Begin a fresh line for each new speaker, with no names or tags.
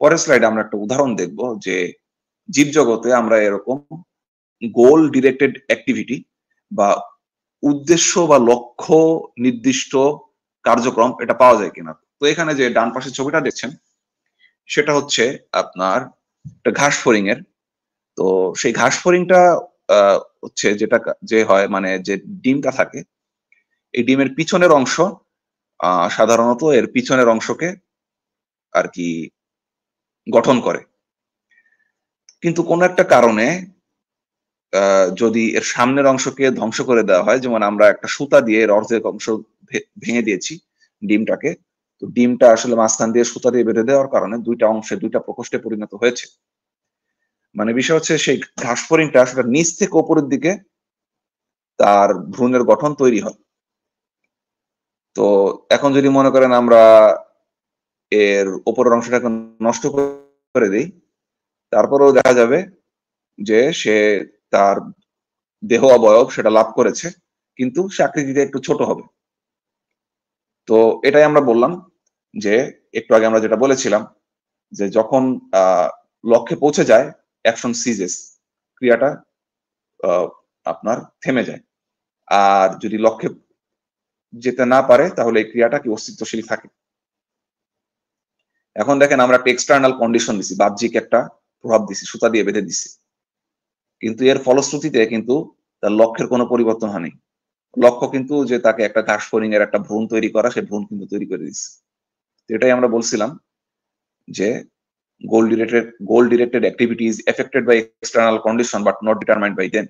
পরের স্লাইডে আমরা একটা উদাহরণ দেখব যে জীবজগতে আমরা এরকম গোল ডিরেক্টেড অ্যাক্টিভিটি বা উদ্দেশ্য বা লক্ষ্য নির্দিষ্ট কার্যক্রম এটা পাওয়া যায় কিনা। তো এখানে যে ডান পাশের ছবিটা দেখছেন সেটা হচ্ছে আপনার একটা ঘাস ফড়িং এর। তো সেই ঘাস ফড়িংটা হচ্ছে যেটা যে হয় মানে যে ডিমটা থাকে, এই ডিমের পিছনের অংশ সাধারণত এর পিছনের অংশকে আর কি গঠন করে। কিন্তু কোনো একটা কারণে যদি এর সামনের অংশকে ধ্বংস করে দেওয়া হয়, যেমন আমরা একটা সুতা দিয়ে এর অর্ধেক অংশ ভেঙে দিয়েছি ডিমটাকে, তো ডিমটা আসলে মাঝখান দিয়ে সুতা দিয়ে বেঁধে দেওয়ার কারণে দুইটা অংশে দুইটা প্রকোষ্ঠে পরিণত হয়েছে। মানে বিষয় হচ্ছে সেই ঘাস ফড়িংটা আসলে নিচ থেকে উপরের দিকে তার ভ্রূণের গঠন তৈরি হয়। তো এখন যদি মনে করেন আমরা এর উপরের অংশটাকে নষ্ট করে দেই, তারপরেও দেখা যাবে যে সে তার দেহ অবয়ব সেটা লাভ করেছে, কিন্তু সে আকৃতিতে একটু ছোট হবে। তো এটাই আমরা বললাম যে একটু আগে আমরা যেটা বলেছিলাম যে যখন লক্ষ্যে পৌঁছে যায় অ্যাকশন সিজেস, ক্রিয়াটা আপনার থেমে যায়। আর যদি লক্ষ্যে যেতে না পারে তাহলে এই ক্রিয়াটা কি অস্তিত্বশীল থাকে। এখন দেখেন আমরা একটা এক্সটার্নাল কন্ডিশন দিছি, বাহ্যিক একটা প্রভাব দিছি, সুতা দিয়ে বেঁধে দিছি, কিন্তু এর ফলশ্রুতিতে কিন্তু তার লক্ষ্যের কোনো পরিবর্তন হয়নি। লক্ষ্য কিন্তু যে তাকে একটা ঘাস ফড়িং এর একটা ভ্রূণ তৈরি করা, সেই ভ্রূণ কিন্তু তৈরি করে দিচ্ছে। এটাই আমরা বলছিলাম যে goal directed activity is affected by external condition but not determined by them.